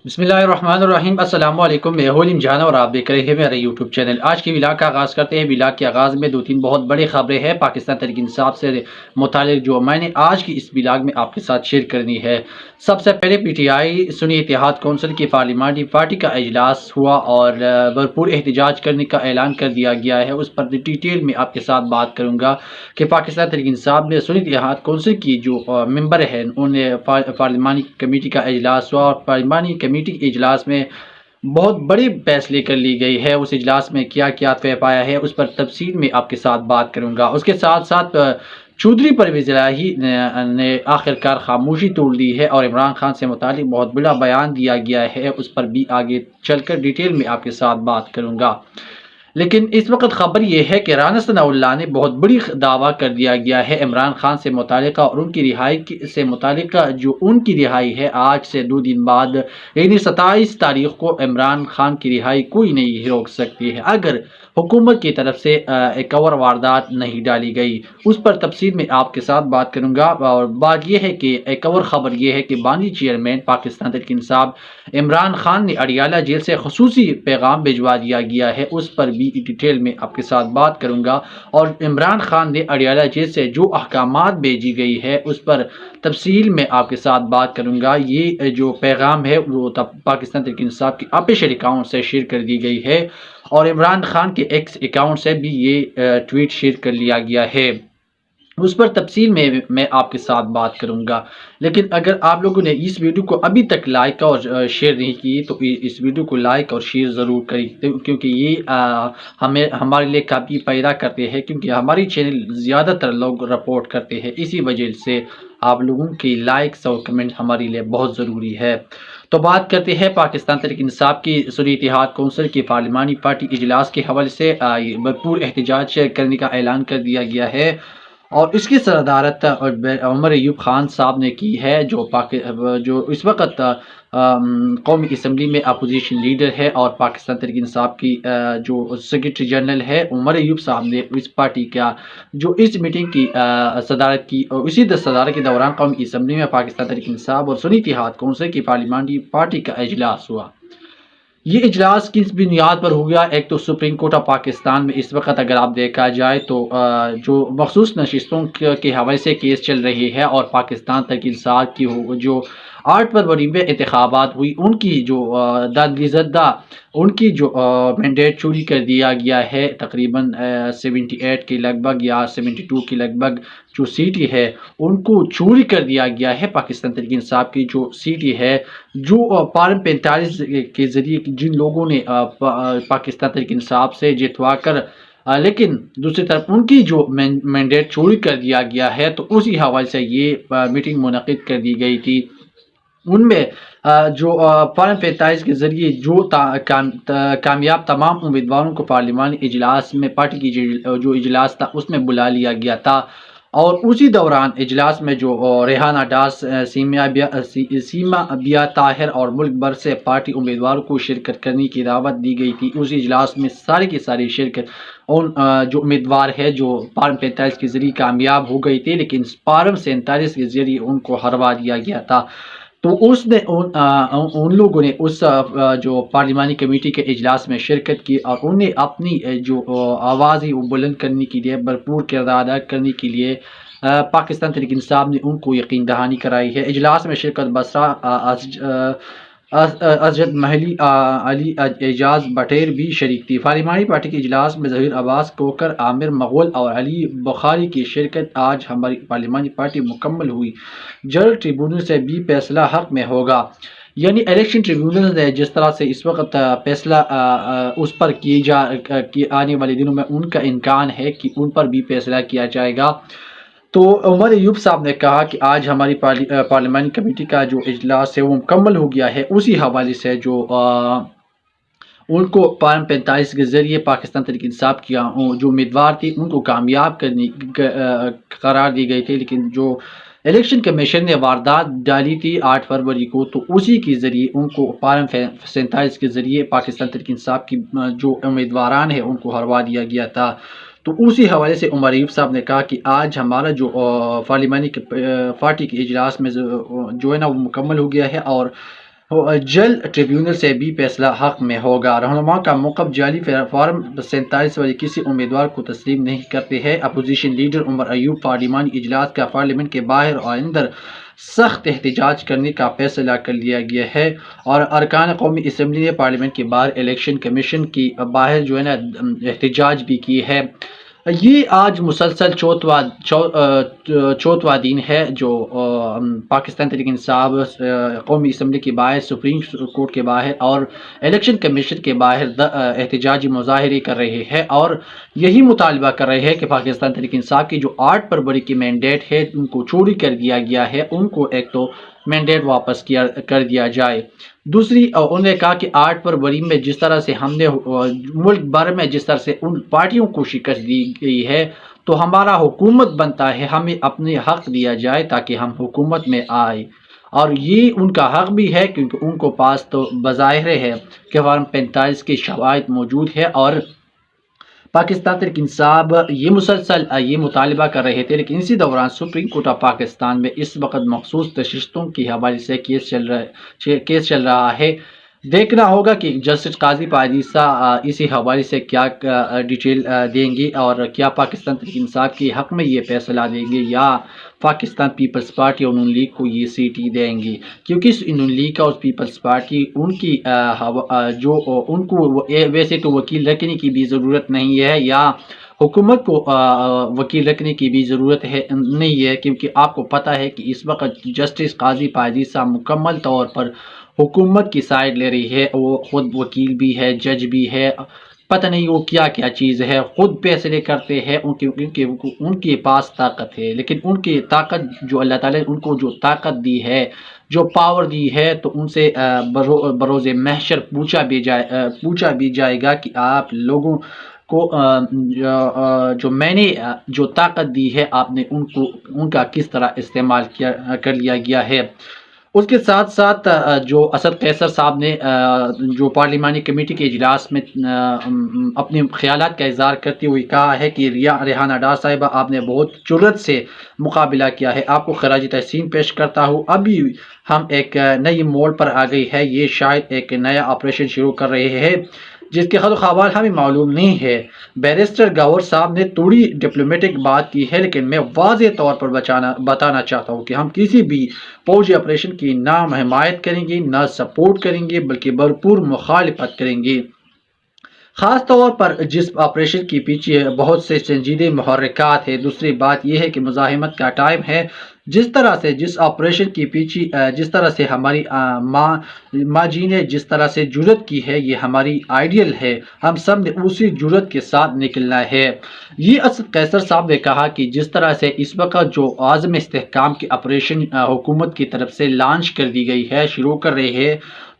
بسم اللہ الرحمن الرحیم۔ السلام علیکم، میں ہولیم جہانا اور آپ دیکھ رہے ہیں میرا یوٹیوب چینل۔ آج کی ولاگ کا آغاز کرتے ہیں۔ ولاگ کے آغاز میں دو تین بہت بڑی خبریں ہیں پاکستان تحریک انصاف سے متعلق، جو میں نے آج کی اس ولاگ میں آپ کے ساتھ شیئر کرنی ہے۔ سب سے پہلے پی ٹی آئی سنی اتحاد کونسل کی پارلیمانی پارٹی کا اجلاس ہوا اور بھرپور احتجاج کرنے کا اعلان کر دیا گیا ہے۔ اس پر ڈیٹیل میں آپ کے ساتھ بات کروں گا کہ پاکستان تحریک انصاف میں سنی اتحاد کونسل کی جو ممبر ہیں انہوں نے پارلیمانی کمیٹی کا اجلاس ہوا، اور پارلیمانی کمیٹی کے اجلاس میں بہت بڑے فیصلے کر لی گئی ہے۔ اس اجلاس میں کیا کیا طے پایا ہے اس پر تفصیل میں آپ کے ساتھ بات کروں گا۔ اس کے ساتھ ساتھ چودھری پرویز الہی نے آخرکار خاموشی توڑ دی ہے اور عمران خان سے متعلق بہت بڑا بیان دیا گیا ہے، اس پر بھی آگے چل کر ڈیٹیل میں آپ کے ساتھ بات کروں گا۔ لیکن اس وقت خبر یہ ہے کہ رانا ثناء اللہ نے بہت بڑی دعویٰ کر دیا گیا ہے عمران خان سے متعلقہ، اور ان کی رہائی سے متعلقہ جو ان کی رہائی ہے آج سے 2 دن بعد، یعنی 27 تاریخ کو عمران خان کی رہائی کوئی نہیں روک سکتی ہے اگر حکومت کی طرف سے ایک اور واردات نہیں ڈالی گئی۔ اس پر تفصیل میں آپ کے ساتھ بات کروں گا۔ اور بات یہ ہے کہ ایک اور خبر یہ ہے کہ بانی چیئرمین پاکستان تحریک انصاف عمران خان نے اڈیالہ جیل سے خصوصی پیغام بھجوا دیا گیا ہے، اس پر بھی ڈیٹیل میں آپ کے ساتھ بات کروں گا۔ اور عمران خان نے اڈیالہ جیل سے جو احکامات بھیجی گئی ہے اس پر تفصیل میں آپ کے ساتھ بات کروں گا۔ یہ جو پیغام ہے وہ پاکستان تحریک انصاف کی آفیشیل اکاؤنٹ سے شیئر کر دی گئی ہے، اور عمران خان کے ایکس اکاؤنٹ سے بھی یہ ٹویٹ شیئر کر لیا گیا ہے، اس پر تفصیل میں آپ کے ساتھ بات کروں گا۔ لیکن اگر آپ لوگوں نے اس ویڈیو کو ابھی تک لائک اور شیئر نہیں کی تو اس ویڈیو کو لائک اور شیئر ضرور کریں، کیونکہ یہ ہمارے لیے کافی پیدا کرتے ہیں، کیونکہ ہماری چینل زیادہ تر لوگ رپورٹ کرتے ہیں، اسی وجہ سے آپ لوگوں کی لائکس اور کمنٹ ہمارے لیے بہت ضروری ہے۔ تو بات کرتے ہیں پاکستان تحریک انصاف کی سنی اتحاد کونسل کی پارلیمانی پارٹی اجلاس کے حوالے سے بھرپور احتجاج کرنے کا اعلان کر دیا گیا ہے، اور اس کی صدارت عمر ایوب خان صاحب نے کی ہے، جو اس وقت قومی اسمبلی میں اپوزیشن لیڈر ہے، اور پاکستان تحریک انصاف کی جو سیکرٹری جنرل ہے عمر ایوب صاحب نے اس پارٹی کا جو اس میٹنگ کی صدارت کی، اور اسی صدارت کے دوران قومی اسمبلی میں پاکستان تحریک انصاف اور سنی اتحاد کونسل کی پارلیمانی پارٹی کا اجلاس ہوا۔ یہ اجلاس کس بنیاد پر ہو گیا؟ ایک تو سپریم کورٹ آف پاکستان میں اس وقت اگر آپ دیکھا جائے تو جو مخصوص نشستوں کے حوالے سے کیس چل رہی ہے، اور پاکستان تحریک انصاف کی جو 8 فروری میں انتخابات ہوئی ان کی جو دادگی زدہ ان کی جو مینڈیٹ چوری کر دیا گیا ہے، تقریباً 78 کے لگ بھگ یا 72 کے لگ بھگ جو سیٹیں ہے ان کو چوری کر دیا گیا ہے۔ پاکستان تحریک انصاف کی جو سیٹیں ہے جو فارم 45 کے ذریعے جن لوگوں نے پاکستان تحریک انصاف سے جتوا کر، لیکن دوسری طرف ان کی جو مینڈیٹ چوری کر دیا گیا ہے، تو اسی حوالے سے یہ میٹنگ منعقد کر دی گئی تھی۔ ان میں جو فارم 45 کے ذریعے جو کامیاب تمام امیدواروں کو پارلیمانی اجلاس میں پارٹی کی جو اجلاس تھا اس میں بلا لیا گیا تھا، اور اسی دوران اجلاس میں جو ریحانہ ڈاس، سیما بیا طاہر اور ملک بھر سے پارٹی امیدواروں کو شرکت کرنے کی دعوت دی گئی تھی، اس اجلاس میں سارے کے سارے شرکت ان جو امیدوار ہے جو فارم 45 کے ذریعے کامیاب ہو گئی تھے، لیکن فارم 47 کے ذریعے ان کو ہروا دیا گیا تھا۔ تو اس نے ان لوگوں نے اس جو پارلیمانی کمیٹی کے اجلاس میں شرکت کی، اور انہیں اپنی جو آواز ہے وہ بلند کرنے کے لیے، بھرپور کردار ادا کرنے کے لیے پاکستان تحریک انصاف نے ان کو یقین دہانی کرائی ہے۔ اجلاس میں شرکت بسرا اسجد محلی، علی اعجاز بٹیر بھی شریک تھی۔ پارلیمانی پارٹی کے اجلاس میں ظہیر عباس کوکر، عامر مغول اور علی بخاری کی شرکت۔ آج ہماری پارلیمانی پارٹی مکمل ہوئی، جنرل ٹریبیونل سے بھی فیصلہ حق میں ہوگا، یعنی الیکشن ٹریبیونل نے جس طرح سے اس وقت فیصلہ اس پر آنے والے دنوں میں ان کا امکان ہے کہ ان پر بھی فیصلہ کیا جائے گا۔ تو عمر ایوب صاحب نے کہا کہ آج ہماری پارلیمانی کمیٹی کا جو اجلاس ہے وہ مکمل ہو گیا ہے، اسی حوالے سے جو ان کو فارم 45 کے ذریعے پاکستان تحریک انصاف کی جو امیدوار تھی ان کو کامیاب کرنے قرار دی گئی تھی، لیکن جو الیکشن کمیشن نے واردات ڈالی تھی 8 فروری کو، تو اسی کے ذریعے ان کو فارم 47 کے ذریعے پاکستان تحریک انصاف کی جو امیدواران ہیں ان کو ہروا دیا گیا تھا۔ تو اسی حوالے سے عمر ایوب صاحب نے کہا کہ آج ہمارا جو پارلیمانی پارٹی کے اجلاس میں جو ہے نا وہ مکمل ہو گیا ہے، اور جل ٹریبیونل سے بھی فیصلہ حق میں ہوگا۔ رہنما کا موقف جعلی فارم 47 والے کسی امیدوار کو تسلیم نہیں کرتے ہیں۔ اپوزیشن لیڈر عمر ایوب پارلیمانی اجلاس کا پارلیمنٹ کے باہر اور اندر سخت احتجاج کرنے کا فیصلہ کر لیا گیا ہے، اور ارکان قومی اسمبلی نے پارلیمنٹ کے باہر الیکشن کمیشن کی باہر جو ہے نا احتجاج بھی کی ہے۔ یہ آج مسلسل چوتھواں دن ہے جو پاکستان تحریک انصاف قومی اسمبلی کے باہر، سپریم کورٹ کے باہر اور الیکشن کمیشن کے باہر احتجاجی مظاہرے کر رہے ہیں، اور یہی مطالبہ کر رہے ہیں کہ پاکستان تحریک انصاف کی جو 8 فروری کی مینڈیٹ ہے ان کو چوری کر دیا گیا ہے، ان کو ایک تو مینڈیٹ واپس کر دیا جائے۔ دوسری انہوں نے کہا کہ 8 فروری میں جس طرح سے ہم نے ملک بھر میں جس طرح سے ان پارٹیوں کو شکست دی گئی ہے، تو ہمارا حکومت بنتا ہے ہمیں اپنے حق دیا جائے تاکہ ہم حکومت میں آئے، اور یہ ان کا حق بھی ہے کیونکہ ان کو پاس تو بظاہر ہے کہ فارم 45 کے شرائط موجود ہے، اور پاکستان تحریک انصاف یہ مسلسل یہ مطالبہ کر رہے تھے، لیکن اسی دوران سپریم کورٹ آف پاکستان میں اس وقت مخصوص تشددوں کے حوالے سے کیس چل رہا ہے۔ دیکھنا ہوگا کہ جسٹس قاضی پائیزہ اسی حوالے سے کیا ڈیٹیل دیں گے، اور کیا پاکستان تحریک انصاف کے حق میں یہ فیصلہ دیں گے یا پاکستان پیپلز پارٹی اور نون لیگ کو یہ سیٹ ہی دیں گے، کیونکہ نون لیگ اور پیپلز پارٹی ان کی جو ان کو ویسے تو وکیل رکھنے کی بھی ضرورت نہیں ہے، یا حکومت کو وکیل رکھنے کی بھی ضرورت نہیں ہے، کیونکہ آپ کو پتہ ہے کہ اس وقت جسٹس قاضی پائیزہ مکمل طور پر حکومت کی سائیڈ لے رہی ہے، وہ خود وکیل بھی ہے، جج بھی ہے، پتہ نہیں وہ کیا کیا چیز ہے، خود فیصلے کرتے ہیں، ان کے پاس طاقت ہے، لیکن ان کی طاقت جو اللہ تعالیٰ نے ان کو جو طاقت دی ہے، جو پاور دی ہے، تو ان سے بروز محشر پوچھا بھی جائے گا کہ آپ لوگوں کو جو میں نے جو طاقت دی ہے آپ نے ان کا کس طرح استعمال کر لیا گیا ہے۔ اس کے ساتھ ساتھ جو اسد قیصر صاحب نے جو پارلیمانی کمیٹی کے اجلاس میں اپنے خیالات کا اظہار کرتے ہوئے کہا ہے کہ ریحانہ ڈار صاحبہ آپ نے بہت جرأت سے مقابلہ کیا ہے، آپ کو خراج تحسین پیش کرتا ہوں، ابھی ہم ایک نئی موڑ پر آ گئی ہے، یہ شاید ایک نیا آپریشن شروع کر رہے ہیں جس کے خد و خوال ہمیں معلوم نہیں ہے۔ بیرسٹر گور صاحب نے تھوڑی ڈپلومیٹک بات کی ہے، لیکن میں واضح طور پر بتانا چاہتا ہوں کہ ہم کسی بھی فوجی آپریشن کی نہ حمایت کریں گے، نہ سپورٹ کریں گے، بلکہ بھرپور مخالفت کریں گے، خاص طور پر جس آپریشن کے پیچھے بہت سے سنجیدہ محرکات ہیں۔ دوسری بات یہ ہے کہ مزاحمت کا ٹائم ہے، جس آپریشن کے پیچھے جس طرح سے ہماری ماں جی نے جس طرح سے جرأت کی ہے، یہ ہماری آئیڈیل ہے، ہم سب نے اسی جرأت کے ساتھ نکلنا ہے۔ یہ اسد قیصر صاحب نے کہا کہ جس طرح سے اس وقت جو عزم استحکام کی آپریشن حکومت کی طرف سے لانچ کر دی گئی ہے، شروع کر رہے ہیں،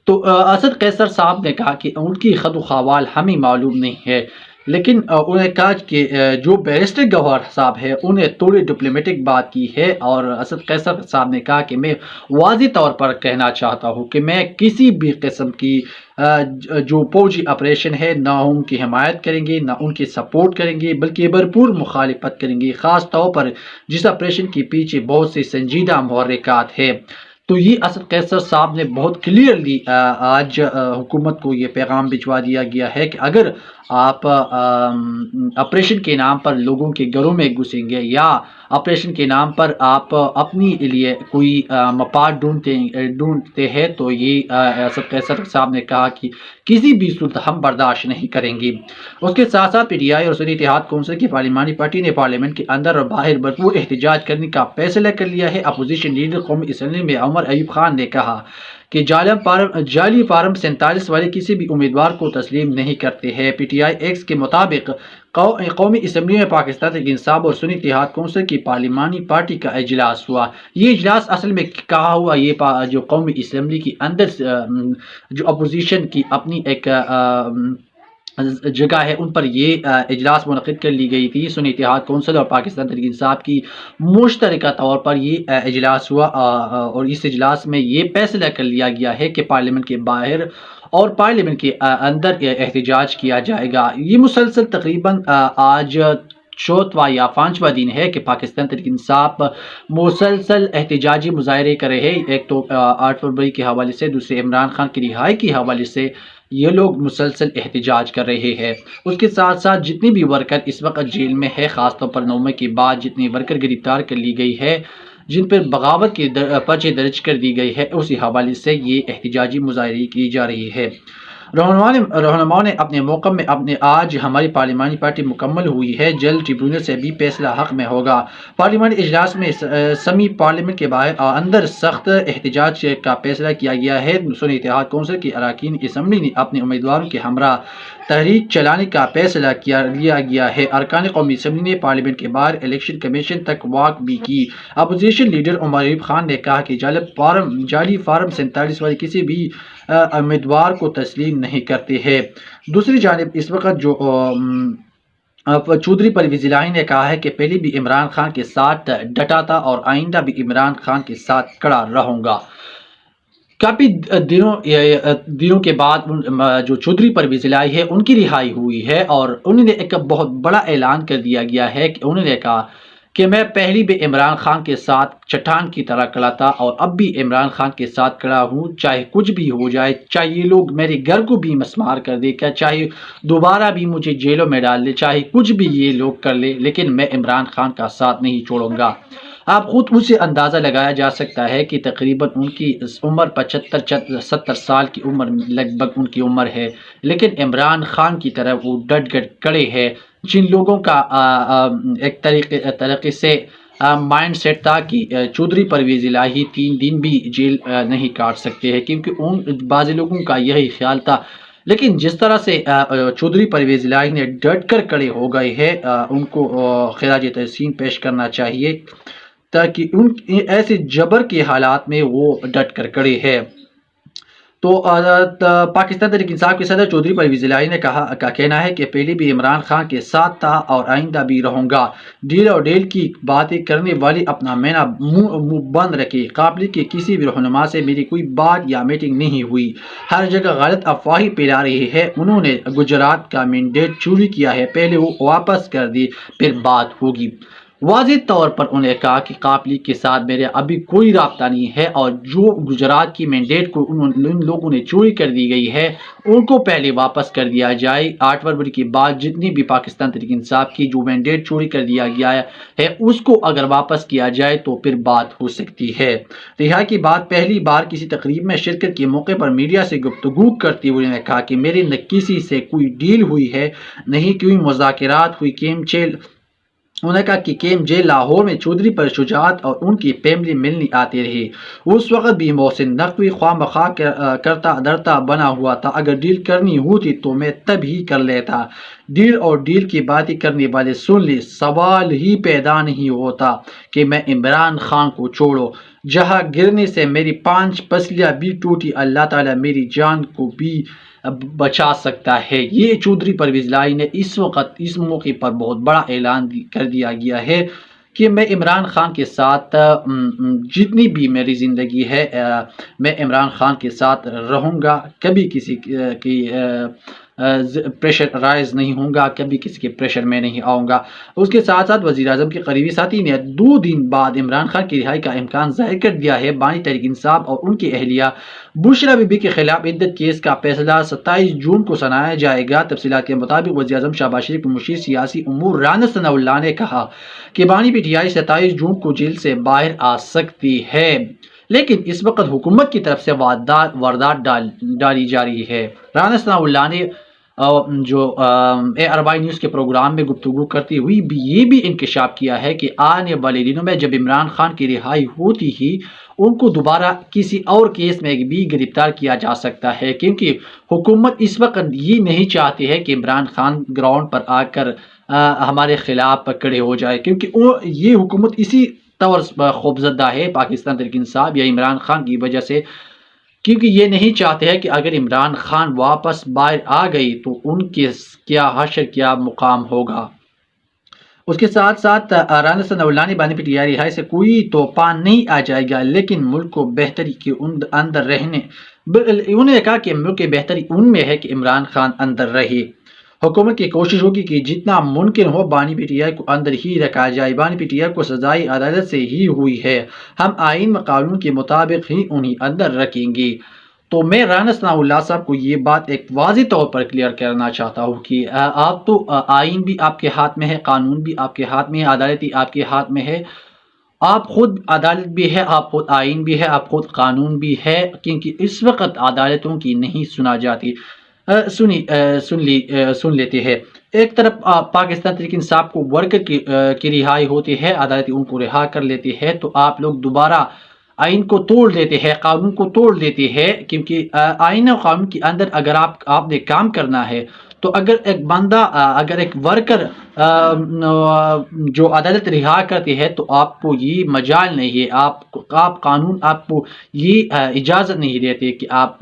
تو اسد قیصر صاحب نے کہا کہ ان کی خد و خوال ہمیں معلوم نہیں ہے، لیکن انہوں نے کہا کہ جو بیرسٹر گوہر صاحب ہے انہیں تھوڑی ڈپلومیٹک بات کی ہے، اور اسد قیصر صاحب نے کہا کہ میں واضح طور پر کہنا چاہتا ہوں کہ میں کسی بھی قسم کی جو فوجی آپریشن ہے نہ ان کی حمایت کریں گے، نہ ان کی سپورٹ کریں گے، بلکہ بھرپور مخالفت کریں گے، خاص طور پر جس آپریشن کے پیچھے بہت سے سنجیدہ محرکات ہیں۔ تو یہ اسد قیصر صاحب نے بہت کلیئرلی آج حکومت کو یہ پیغام بھجوا دیا گیا ہے کہ اگر آپ آپریشن کے نام پر لوگوں کے گھروں میں گھسیں گے، یا آپریشن کے نام پر آپ اپنی لیے کوئی مفاد ڈھونڈتے ہیں، تو یہ اسد قیصر صاحب نے کہا کہ کسی بھی صورت ہم برداشت نہیں کریں گے۔ اس کے ساتھ ساتھ پی ٹی آئی اور سنی اتحاد کونسل کی پارلیمانی پارٹی نے پارلیمنٹ کے اندر اور باہر بھرپور احتجاج کرنے کا فیصلہ کر لیا ہے۔ اپوزیشن لیڈر قومی اسمبلی میں عمر ایوب خان نے کہا کہ جعلی فارم 47 والے کسی بھی امیدوار کو تسلیم نہیں کرتے ہیں۔ پی ٹی آئی ایکس کے مطابق قومی اسمبلی میں پاکستان تحریک انصاف اور سنی اتحاد کونسل کی پارلیمانی پارٹی کا اجلاس ہوا۔ یہ اجلاس اصل میں کہا ہوا یہ جو قومی اسمبلی کی اندر جو اپوزیشن کی اپنی ایک جگہ ہے ان پر یہ اجلاس منعقد کر لی گئی تھی۔ سنی اتحاد کونسل اور پاکستان تحریک انصاف کی مشترکہ طور پر یہ اجلاس ہوا، اور اس اجلاس میں یہ فیصلہ کر لیا گیا ہے کہ پارلیمنٹ کے باہر اور پارلیمنٹ کے اندر احتجاج کیا جائے گا۔ یہ مسلسل تقریباً آج چوتھواں یا پانچواں دن ہے کہ پاکستان تحریک انصاف مسلسل احتجاجی مظاہرے کر رہے ہیں۔ ایک تو 8 فروری کے حوالے سے، دوسرے عمران خان کی رہائی کے حوالے سے یہ لوگ مسلسل احتجاج کر رہے ہیں۔ اس کے ساتھ ساتھ جتنی بھی ورکر اس وقت جیل میں ہے، خاص طور پر 9 کے بعد جتنی ورکر گرفتار کر لی گئی ہے، جن پر بغاوت کے پرچے درج کر دی گئی ہے، اسی حوالے سے یہ احتجاجی مظاہرے کی جا رہی ہے۔ رہنماؤں نے اپنے موقع میں آج ہماری پارلیمانی پارٹی مکمل ہوئی ہے، جلد ٹریبیونل سے بھی فیصلہ حق میں ہوگا۔ پارلیمانی اجلاس میں سمی پارلیمنٹ کے باہر اندر سخت احتجاج کا فیصلہ کیا گیا ہے۔ سنی اتحاد کونسل کے اراکین اسمبلی نے اپنے امیدواروں کے ہمراہ تحریک چلانے کا فیصلہ لیا گیا ہے۔ ارکان قومی اسمبلی نے پارلیمنٹ کے باہر الیکشن کمیشن تک واک بھی کی۔ اپوزیشن لیڈر عمر ایوب خان نے کہا کہ جعلی فارم 47 والے کسی بھی امیدوار کو تسلیم نہیں کرتے ہیں۔ دوسری جانب اس وقت جو چودھری پرویز الہی نے کہا ہے کہ پہلے بھی عمران خان کے ساتھ ڈٹا تھا اور آئندہ بھی عمران خان کے ساتھ کھڑا رہوں گا۔ کافی دنوں کے بعد جو چودھری پرویز الہی ہے ان کی رہائی ہوئی ہے، اور انہوں نے ایک بہت بڑا اعلان کر دیا گیا ہے کہ انہوں نے کہا کہ میں پہلی بھی عمران خان کے ساتھ چٹان کی طرح کھڑا تھا اور اب بھی عمران خان کے ساتھ کھڑا ہوں، چاہے کچھ بھی ہو جائے، چاہے یہ لوگ میرے گھر کو بھی مسمار کر دے، چاہے دوبارہ بھی مجھے جیلوں میں ڈال دے، چاہے کچھ بھی یہ لوگ کر لے، لیکن میں عمران خان کا ساتھ نہیں چھوڑوں گا۔ آپ خود ان سے اندازہ لگایا جا سکتا ہے کہ تقریباً ان کی عمر 75-70 سال کی عمر لگ بھگ ان کی عمر ہے، لیکن عمران خان کی طرح وہ ڈٹ کر کھڑے ہیں، جن لوگوں کا ایک طریقے سے مائنڈ سیٹ تھا کہ چودھری پرویز الہی 3 دن بھی جیل نہیں کاٹ سکتے ہیں، کیونکہ بعض لوگوں کا یہی خیال تھا۔ لیکن جس طرح سے چودھری پرویز الہی نے ڈٹ کر کھڑے ہو گئے ہیں، ان کو خراج تحسین پیش کرنا چاہیے، تاکہ ان ایسے جبر کے حالات میں وہ ڈٹ کر کھڑے ہیں۔ تو پاکستان تحریک انصاف کے صدر چودھری پرویز الہی نے کہنا ہے کہ پہلے بھی عمران خان کے ساتھ تھا اور آئندہ بھی رہوں گا۔ ڈیل اور ڈیل کی باتیں کرنے والی اپنا منہ بند رکھے۔ قابل کے کسی بھی رہنما سے میری کوئی بات یا میٹنگ نہیں ہوئی، ہر جگہ غلط افواہیں پھیلا رہے ہیں۔ انہوں نے گجرات کا مینڈیٹ چوری کیا ہے، پہلے وہ واپس کر دے پھر بات ہوگی۔ واضح طور پر انہوں نے کہا کہ قابل کے ساتھ میرے ابھی کوئی رابطہ نہیں ہے، اور جو گجرات کی مینڈیٹ کو ان لوگوں نے چوری کر دی گئی ہے ان کو پہلے واپس کر دیا جائے۔ 8 فروری کے بعد جتنی بھی پاکستان تحریک انصاف کی جو مینڈیٹ چوری کر دیا گیا ہے اس کو اگر واپس کیا جائے تو پھر بات ہو سکتی ہے۔ رہائی کے بعد پہلی بار کسی تقریب میں شرکت کے موقع پر میڈیا سے گفتگو کرتے ہوئے نے کہا کہ میری نہ کسی سے کوئی ڈیل ہوئی ہے، نہیں کوئی مذاکرات ہوئی۔ انہوں نے کہا کہ کیم جیل لاہور میں چودھری پر شجاعت اور ان کی فیملی ملنے آتے رہے، اس وقت بھی محسن نقوی خواہ مخواہ کرتا درتا بنا ہوا تھا، اگر ڈیل کرنی ہوتی تو میں تب ہی کر لیتا۔ ڈیل اور ڈیل کی باتیں کرنے والے سن لے، سوال ہی پیدا نہیں ہوتا کہ میں عمران خان کو چھوڑو۔ جہاں گرنے سے میری 5 پسلیاں بھی ٹوٹی، اللہ تعالیٰ میری جان کو بھی بچا سکتا ہے۔ یہ چودھری پرویز الہی نے اس وقت اس موقع پر بہت بڑا اعلان کر دیا گیا ہے کہ میں عمران خان کے ساتھ جتنی بھی میری زندگی ہے میں عمران خان کے ساتھ رہوں گا، کبھی کسی کی پریشر رائز نہیں ہوں گا، کبھی کسی کے پریشر میں نہیں آؤں گا۔ اس کے ساتھ ساتھ وزیر اعظم کے قریبی ساتھی نے 2 دن بعد عمران خان کی رہائی کا امکان ظاہر کر دیا ہے۔ بانی تحریک انصاف اور ان کی اہلیہ بشرا بی بی کے خلاف عدت کیس کا فیصلہ 27 جون کو سنایا جائے گا۔ تفصیلات کے مطابق وزیر اعظم شہباز شریف کے مشیر سیاسی امور رانا ثناء اللہ نے کہا کہ بانی پی ٹی آئی 27 جون کو جیل سے باہر آ سکتی ہے، لیکن اس وقت حکومت کی طرف سے واردات ڈالی جا رہی ہے۔ رانا ثناء اللہ نے جو اربعین نیوز کے پروگرام میں گفتگو کرتے ہوئے یہ بھی انکشاف کیا ہے کہ آنے والے دنوں میں جب عمران خان کی رہائی ہوتی ہی ان کو دوبارہ کسی اور کیس میں بھی گرفتار کیا جا سکتا ہے، کیونکہ حکومت اس وقت یہ نہیں چاہتی ہے کہ عمران خان گراؤنڈ پر آ کر ہمارے خلاف کھڑے ہو جائے، کیونکہ یہ حکومت اسی طور خوفزدہ ہے پاکستان تحریک انصاف یا عمران خان کی وجہ سے، کیونکہ یہ نہیں چاہتے ہیں کہ اگر عمران خان واپس باہر آ گئی تو ان کے کیا حشر کیا مقام ہوگا۔ اس کے ساتھ ساتھ رانا ثناء اللہ نے بانی پی ٹی آئی رہائی سے کوئی توپان نہیں آ جائے گا، لیکن ملک کو بہتری کے اندر رہنے، انہوں نے کہا کہ ملک کی بہتری ان میں ہے کہ عمران خان اندر رہے۔ حکومت کی کوشش ہوگی کہ جتنا ممکن ہو بانی پی ٹی آئی کو اندر ہی رکھا جائے۔ بانی پی ٹی آئی کو سزائی عدالت سے ہی ہوئی ہے، ہم آئین و قانون کے مطابق ہی انہیں اندر رکھیں گے۔ تو میں رانا ثناء اللہ صاحب کو یہ بات ایک واضح طور پر کلیئر کرنا چاہتا ہوں کہ آپ تو آئین بھی آپ کے ہاتھ میں ہے، قانون بھی آپ کے ہاتھ میں ہے، عدالتی آپ کے ہاتھ میں ہے، آپ خود عدالت بھی ہے، آپ خود آئین بھی ہے، آپ خود قانون بھی ہے، کیونکہ اس وقت عدالتوں کی نہیں سنا جاتی۔ سن لیتے ہیں۔ ایک طرف پاکستان تحریک انصاف کو ورکر کی رہائی ہوتی ہے، عدالتی ان کو رہا کر لیتے ہیں، تو آپ لوگ دوبارہ آئین کو توڑ دیتے ہیں، قانون کو توڑ دیتے ہیں، کیونکہ آئین اور قانون کے اندر اگر آپ نے کام کرنا ہے تو اگر ایک بندہ اگر ایک ورکر جو عدالت رہا کرتی ہے تو آپ کو یہ مجال نہیں ہے، آپ قانون آپ کو یہ اجازت نہیں دیتے کہ آپ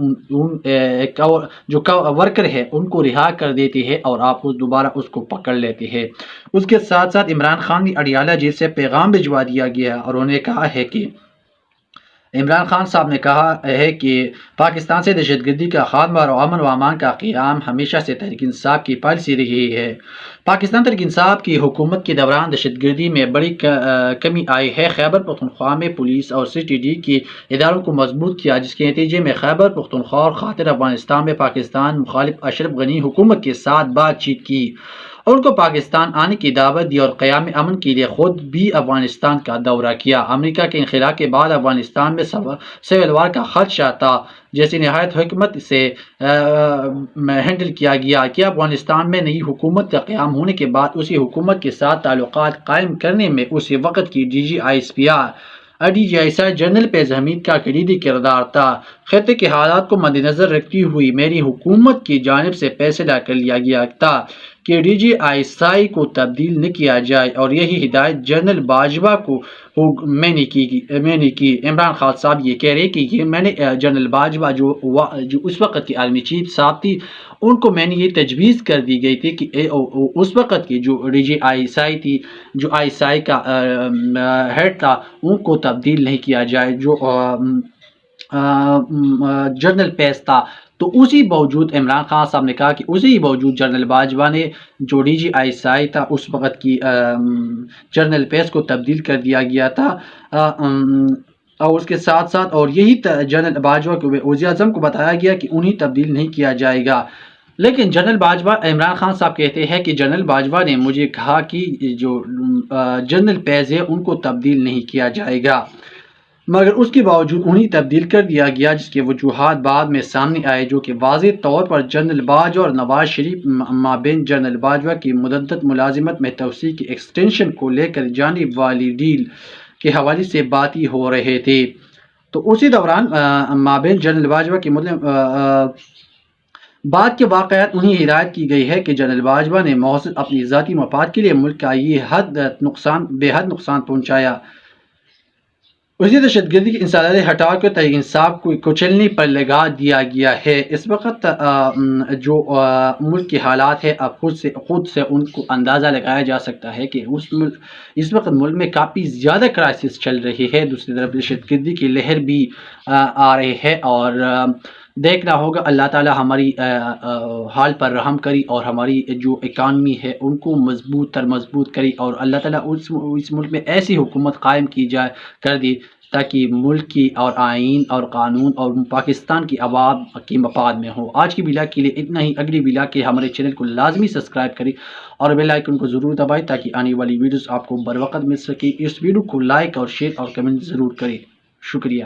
جو ورکر ہے ان کو رہا کر دیتے ہیں اور آپ دوبارہ اس کو پکڑ لیتے ہیں۔ اس کے ساتھ ساتھ عمران خان نے اڈیالہ جیل سے پیغام بھجوا دیا گیا اور انہوں نے کہا ہے کہ عمران خان صاحب نے کہا ہے کہ پاکستان سے دہشت گردی کا خاتمہ اور امن و امان کا قیام ہمیشہ سے تحریک انصاف کی پالیسی رہی ہے۔ پاکستان تحریک انصاف کی حکومت کے دوران دہشت گردی میں بڑی کمی آئی ہے۔ خیبر پختونخوا میں پولیس اور سی ٹی ڈی کے اداروں کو مضبوط کیا، جس کے نتیجے میں خیبر پختونخوا اور خاطر افغانستان میں پاکستان مخالف اشرف غنی حکومت کے ساتھ بات چیت کی، ان کو پاکستان آنے کی دعوت دی اور قیام امن کے لیے خود بھی افغانستان کا دورہ کیا۔ امریکہ کے انخلا کے بعد افغانستان میں سول وار کا خدشہ تھا، جیسے نہایت حکمت سے ہینڈل کیا گیا کہ افغانستان میں نئی حکومت کا قیام ہونے کے بعد اسی حکومت کے ساتھ تعلقات قائم کرنے میں اسی وقت کی D G I S I general Faiz Hameed کا کلیدی کردار تھا۔ خطے کے حالات کو مدنظر رکھتے ہوئے میری حکومت کی جانب سے فیصلہ کر لیا گیا تھا کہ ڈی جی آئی کو تبدیل نہ کیا جائے، اور یہی ہدایت جنرل باجوہ کو میں نے کی۔ عمران خان صاحب یہ کہہ رہے کہ یہ میں نے جنرل باجوہ جو اس وقت کی آرمی چیف صاحب تھی، ان کو میں نے یہ تجویز کر دی گئی تھی کہ اس وقت کی جو ڈی جی آئی ایس آئی تھی، جو آئی ایس آئی کا ہیڈ تھا، ان کو تبدیل نہیں کیا جائے، جو جنرل پیس تھا۔ تو اسی باوجود عمران خان صاحب نے کہا کہ اسی باوجود جنرل باجوہ نے جو ڈی جی آئی ایس آئی تھا اس وقت کی جنرل پیس کو تبدیل کر دیا گیا تھا، اور اس کے ساتھ ساتھ اور یہی جنرل باجوہ کو وزیر اعظم کو بتایا گیا کہ انہیں تبدیل نہیں کیا جائے گا۔ لیکن جنرل باجوہ عمران خان صاحب کہتے ہیں کہ جنرل باجوہ نے مجھے کہا کہ جو جنرل پیس ہے ان کو تبدیل نہیں کیا جائے گا، مگر اس کے باوجود انہیں تبدیل کر دیا گیا، جس کے وجوہات بعد میں سامنے آئے، جو کہ واضح طور پر جنرل باجوہ اور نواز شریف مابین جنرل باجوہ کی مدت ملازمت میں توسیع کی ایکسٹینشن کو لے کر جانب والی ڈیل کے حوالے سے باتیں ہو رہے تھے۔ تو اسی دوران مابین جنرل باجوہ کی بعد کے واقعات انہیں ہدایت کی گئی ہے کہ جنرل باجوہ نے محض اپنی ذاتی مفاد کے لیے ملک کا یہ بے حد نقصان پہنچایا۔ اسی دہشت گردی کی انسدادیں ہٹا کر تحریک انصاف کو کچلنے پر لگا دیا گیا ہے۔ اس وقت جو ملک کے حالات ہے، اب خود سے ان کو اندازہ لگایا جا سکتا ہے کہ اس وقت ملک میں کافی زیادہ کرائسس چل رہی ہے۔ دوسری طرف دہشت گردی کی لہر بھی آ رہی ہے، اور دیکھنا ہوگا اللہ تعالی ہماری حال پر رحم کری اور ہماری جو اکانومی ہے ان کو مضبوط کری، اور اللہ تعالی اس ملک میں ایسی حکومت قائم کر دی تاکہ ملک کی اور آئین اور قانون اور پاکستان کی عوام کی مفاد میں ہو۔ آج کی ویڈیو کے لیے اتنا ہی۔ اگلی ویڈیو کے ہمارے چینل کو لازمی سبسکرائب کریں اور بیل آئیکن کو ضرور دبائیں تاکہ آنے والی ویڈیوز آپ کو بر وقت مل سکے۔ اس ویڈیو کو لائک اور شیئر اور کمنٹ ضرور کریں۔ شکریہ۔